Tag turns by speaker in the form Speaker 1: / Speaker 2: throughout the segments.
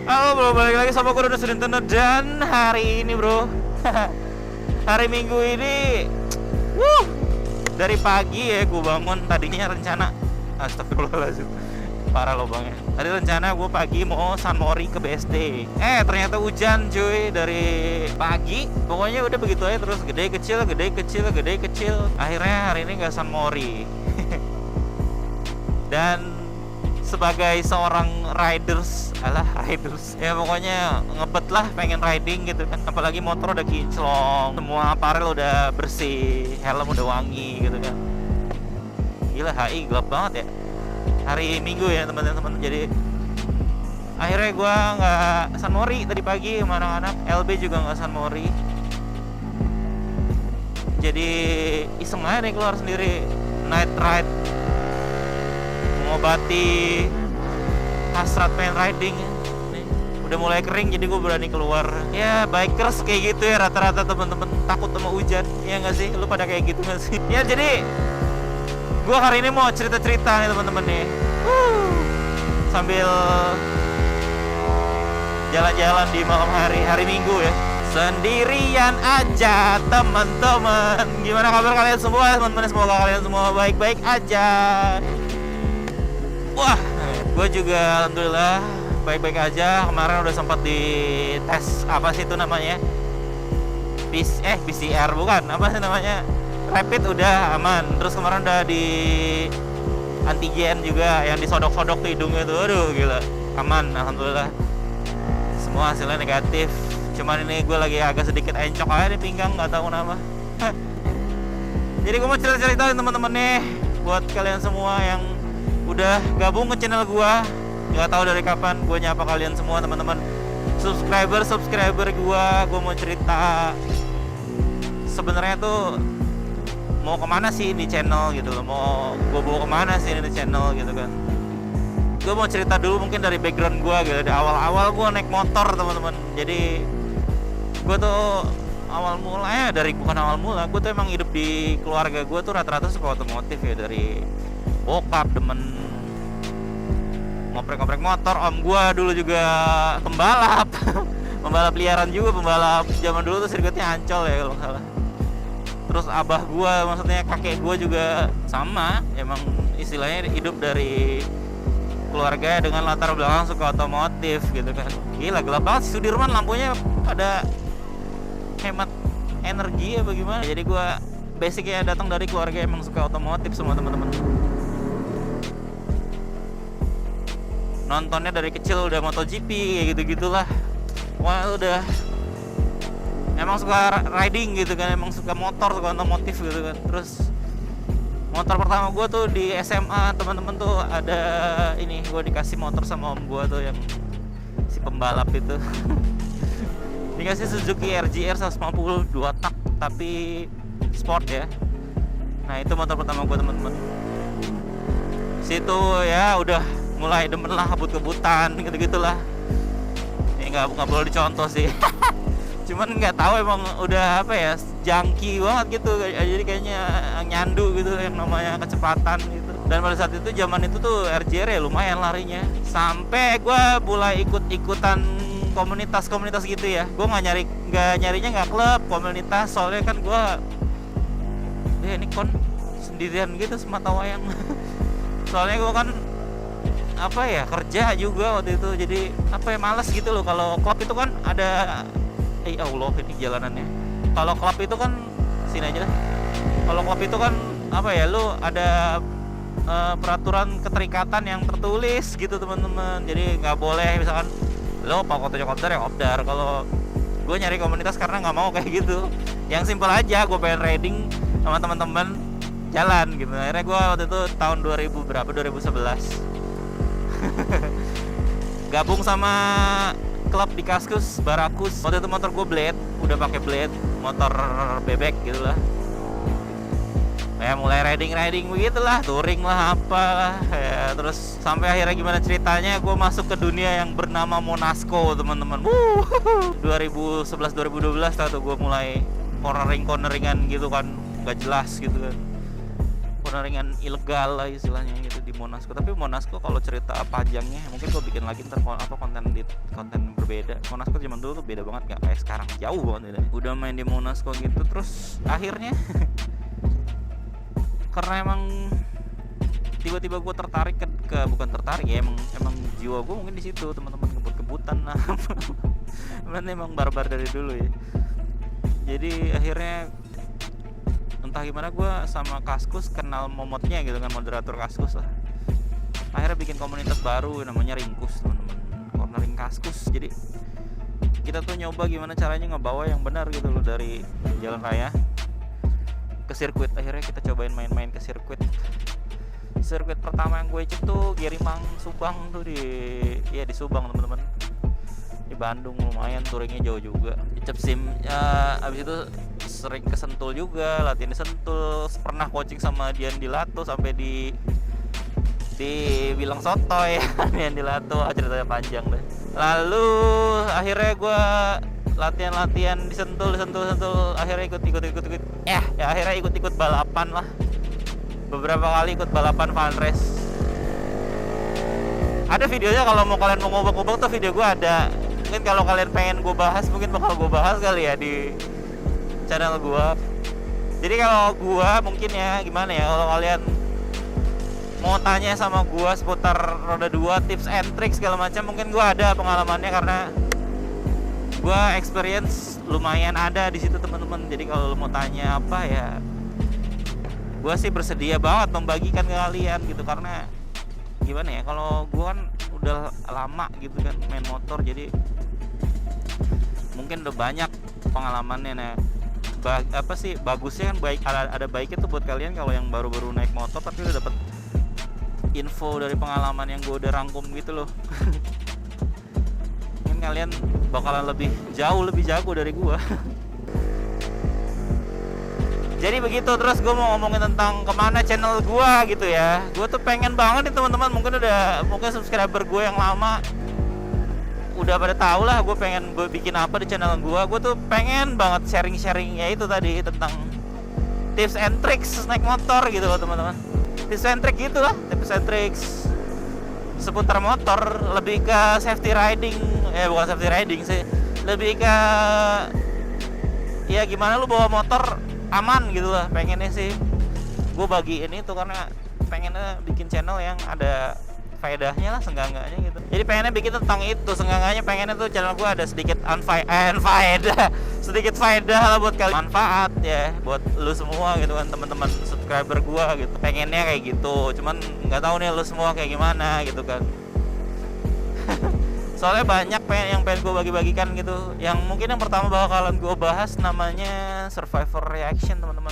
Speaker 1: Halo bro, balik lagi sama gue Dodo Sudintono. Dan hari ini bro hari Minggu ini dari pagi ya gue bangun. Tadinya rencana, astagfirullahaladzim, parah lobangnya. Tadi rencana gue pagi mau San Mori ke BSD. Ternyata hujan cuy dari pagi. Pokoknya udah begitu aja terus, gede kecil, gede kecil, gede kecil. Akhirnya hari ini gak San Mori. Dan sebagai seorang riders ya pokoknya ngebet lah, pengen riding gitu kan. Apalagi motor udah kinclong, semua aparel udah bersih, helm udah wangi gitu kan. Gila, HI gelap banget ya hari Minggu ya teman-teman. Jadi akhirnya gue nggak San Mori tadi pagi sama anak-anak. LB juga nggak San Mori. Jadi iseng aja nih keluar sendiri, night ride, mengobati hasrat pengen riding ya. Nih, udah mulai kering jadi gue berani keluar. Ya bikers kayak gitu ya rata-rata teman-teman, takut sama hujan. Ya nggak sih, lu pada kayak gitu nggak sih? Ya jadi gue hari ini mau cerita-cerita nih teman-teman nih, sambil jalan-jalan di malam hari Minggu ya, sendirian aja teman-teman. Gimana kabar kalian semua teman-teman? Semoga kalian semua baik-baik aja. Wah, gue juga alhamdulillah baik-baik aja. Kemarin udah sempat dites apa sih itu namanya? PCR bukan, apa sih namanya? Rapid udah aman. Terus kemarin udah di antigen juga, yang disodok-sodok ke hidungnya tuh. Aduh gila, aman alhamdulillah. Semua hasilnya negatif. Cuman ini gue lagi agak sedikit encok aja di pinggang, nggak tahu kenapa. Jadi gue mau cerita-cerita teman-teman nih buat kalian semua yang udah gabung ke channel gua. Nggak tahu dari kapan gua nyapa kalian semua teman-teman subscriber gua mau cerita sebenarnya tuh mau kemana sih ini channel gitu loh, mau gua bawa kemana sih ini channel gitu kan. Gua mau cerita dulu mungkin dari background gua gitu, dari awal-awal gua naik motor teman-teman. Jadi gua tuh bukan awal mula, gua tuh emang hidup di keluarga gua tuh rata-rata suka otomotif ya. Dari bokap demen ngoprek-ngoprek motor, om gua dulu juga pembalap pembalap liaran juga, pembalap zaman dulu tuh sirkuitnya Ancol ya kalau nggak salah. Terus abah gua, maksudnya kakek gua juga sama, emang istilahnya hidup dari keluarga dengan latar belakang suka otomotif gitu kan. Gila gelap banget Sudirman, lampunya pada hemat energi ya bagaimana. Jadi gua basicnya datang dari keluarga emang suka otomotif semua teman-teman. Nontonnya dari kecil udah MotoGP kayak gitu-gitulah. Wah udah emang suka riding gitu kan, emang suka motor, suka otomotif gitu kan. Terus motor pertama gue tuh di SMA teman-teman tuh ada ini, gue dikasih motor sama om gue tuh yang si pembalap itu. Dikasih Suzuki RGR 150 2 tak tapi sport ya. Nah itu motor pertama gue teman-teman. Situ ya udah mulai demen lah kebut-kebutan gitu-gitulah. Ini nggak perlu dicontoh sih. Cuman nggak tahu emang udah apa ya, jangki banget gitu. Jadi kayaknya nyandu gitu yang namanya kecepatan gitu. Dan pada saat itu zaman itu tuh RJR ya lumayan larinya. Sampai gue mulai ikut-ikutan komunitas gitu ya. Gue nyarinya nggak klub, komunitas. Soalnya kan gue ini sendirian gitu semata wayang. Soalnya gue kan apa ya, kerja juga waktu itu, jadi apa ya, malas gitu loh. Kalau klub itu kan ada Allah ini jalanannya. Kalau klub itu kan sini aja lah. Kalau klub itu kan apa ya, lu ada peraturan keterikatan yang tertulis gitu teman-teman. Jadi nggak boleh misalkan lo pak kopdar ya kopdar. Kalau gue nyari komunitas karena nggak mau kayak gitu, yang simpel aja. Gue pengen riding sama teman-teman jalan gitu. Akhirnya gue waktu itu tahun 2011 gabung sama klub di Kaskus, Barakus. Waktu itu motor gue blade, udah pakai blade, motor bebek gitulah. Ya mulai riding begitulah, touring lah apa ya. Terus sampai akhirnya gimana ceritanya gue masuk ke dunia yang bernama Monasco teman-teman. 2011-2012 tuh gue mulai corneringan gitu kan, gak jelas gitu kan. corneringan ilegal lah istilahnya gitu di Monasco. Tapi Monasco kalau cerita panjangnya mungkin gue bikin lagi ntar konten berbeda. Monasco zaman dulu tuh beda banget, gak kayak sekarang, jauh banget bedanya. Udah main di Monasco gitu, terus akhirnya karena emang tiba-tiba gue tertarik ke bukan tertarik ya, emang jiwa gue mungkin di situ, teman-teman, kebut-kebutan lah. Emang barbar dari dulu ya. Jadi akhirnya entah gimana gue sama Kaskus kenal momotnya gitu kan, moderator Kaskus lah. Akhirnya bikin komunitas baru namanya Ringkus, teman-teman, cornering Kaskus. Jadi kita tuh nyoba gimana caranya ngebawa yang benar gitu loh dari jalan raya ke sirkuit. Akhirnya kita cobain main-main ke sirkuit. Sirkuit pertama yang gue cek tuh Girimang Subang tuh di Subang, teman-teman. Di Bandung lumayan, touringnya jauh juga. Di Cepsim ya, abis itu sering ke Sentul juga, latihan di Sentul. Pernah coaching sama Dian Dilato sampai bilang sotoy ya. Dian Dilato, ceritanya panjang deh. Lalu akhirnya gue latihan di Sentul. Akhirnya ikut balapan lah. Beberapa kali ikut balapan Van Race. Ada videonya, kalau kalian mau ngubek-ngubek tuh video gue ada. Mungkin kalau kalian pengen gue bahas, mungkin bakal gue bahas kali ya di channel gue. Jadi kalau gue mungkin ya gimana ya, kalau kalian mau tanya sama gue seputar roda 2, tips and tricks segala macam, mungkin gue ada pengalamannya karena gue experience lumayan ada di situ, teman-teman. Jadi kalau mau tanya apa ya, gue sih bersedia banget membagikan ke kalian gitu, karena gimana ya, kalau gue kan udah lama gitu kan main motor, jadi mungkin udah banyak pengalamannya. Nah, bagusnya kan ada baiknya tuh buat kalian kalau yang baru-baru naik motor tapi udah dapet info dari pengalaman yang gue udah rangkum gitu loh. Mungkin kalian bakalan jauh lebih jago dari gue. Jadi begitu. Terus gue mau ngomongin tentang kemana channel gue gitu ya. Gue tuh pengen banget nih, teman-teman, mungkin subscriber gue yang lama udah pada tahu lah gue pengen bikin apa di channel gue. Gue tuh pengen banget sharing ya itu tadi, tentang tips and tricks naik motor gitu loh, teman-teman. Tips and tricks gitu lah, tips and tricks seputar motor, lebih ke safety riding. Bukan safety riding sih, lebih ke ya gimana lu bawa motor aman gitu lah. Pengennya sih gue bagiin itu karena pengennya bikin channel yang ada faedahnya lah, seenggak-enggaknya gitu. Jadi pengennya bikin tentang itu, seenggak-enggaknya pengennya tuh channel gue ada sedikit faedah, sedikit faedah lah buat kalian, manfaat ya buat lu semua gitu kan, teman-teman subscriber gue gitu. Pengennya kayak gitu, cuman nggak tahu nih lu semua kayak gimana gitu kan. Soalnya banyak yang pengen gue bagi-bagikan gitu. Yang mungkin yang pertama bakalan gue bahas namanya survivor reaction, teman-teman.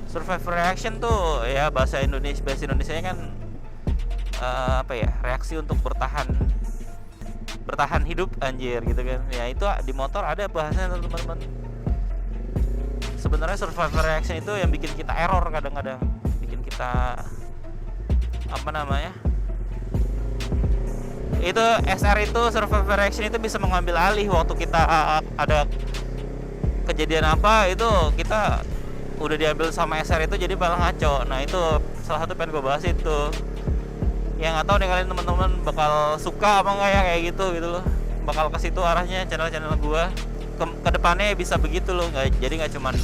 Speaker 1: Survivor reaction tuh ya bahasa Indonesianya kan reaksi untuk bertahan hidup, anjir gitu kan. Ya itu di motor ada bahasanya, teman-teman. Sebenarnya survivor reaction itu yang bikin kita error kadang-kadang, bikin kita itu SR itu survivor reaction itu bisa mengambil alih waktu kita ada kejadian apa, itu kita udah diambil sama SR itu jadi malah ngaco. Nah itu salah satu pengen gue bahas itu. Yang nggak tahu nih kalian, teman-teman, bakal suka apa enggak ya kayak gitu loh. Bakal ke situ arahnya channel gue ke depannya bisa begitu loh. Jadi nggak cuman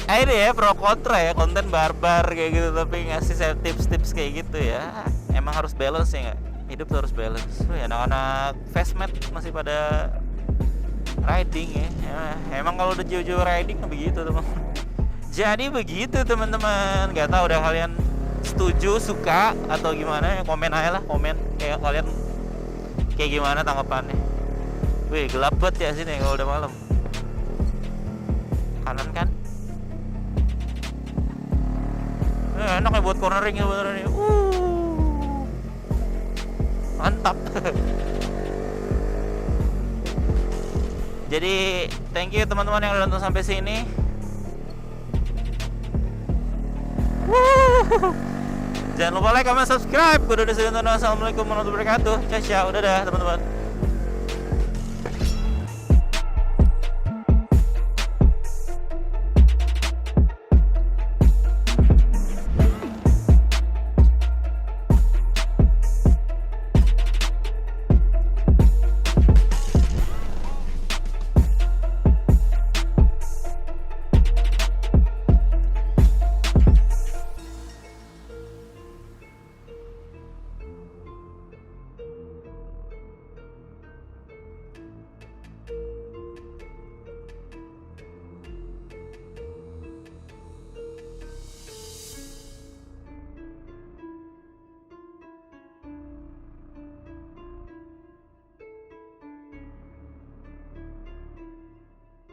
Speaker 1: ini ya pro kontra ya, konten barbar kayak gitu, tapi ngasih tips-tips kayak gitu ya. Emang harus balance ya, nggak? Hidup tuh harus balance. Anak-anak fastmat masih pada riding ya. Emang kalau udah jauh-jauh riding begitu, teman-teman. Jadi begitu, teman-teman. Gak tahu udah kalian setuju, suka atau gimana ya, komen aja lah, komen kayak kalian kayak gimana tanggapannya. Wih, gelap banget ya sini kalau udah malam. Kanan kan? Enak ya buat cornering ya beneran. Mantap. Jadi thank you teman-teman yang udah nonton sampai sini. Jangan lupa like, comment, subscribe. Gue udah. Assalamualaikum warahmatullahi wabarakatuh. Ciao, udah dah teman-teman.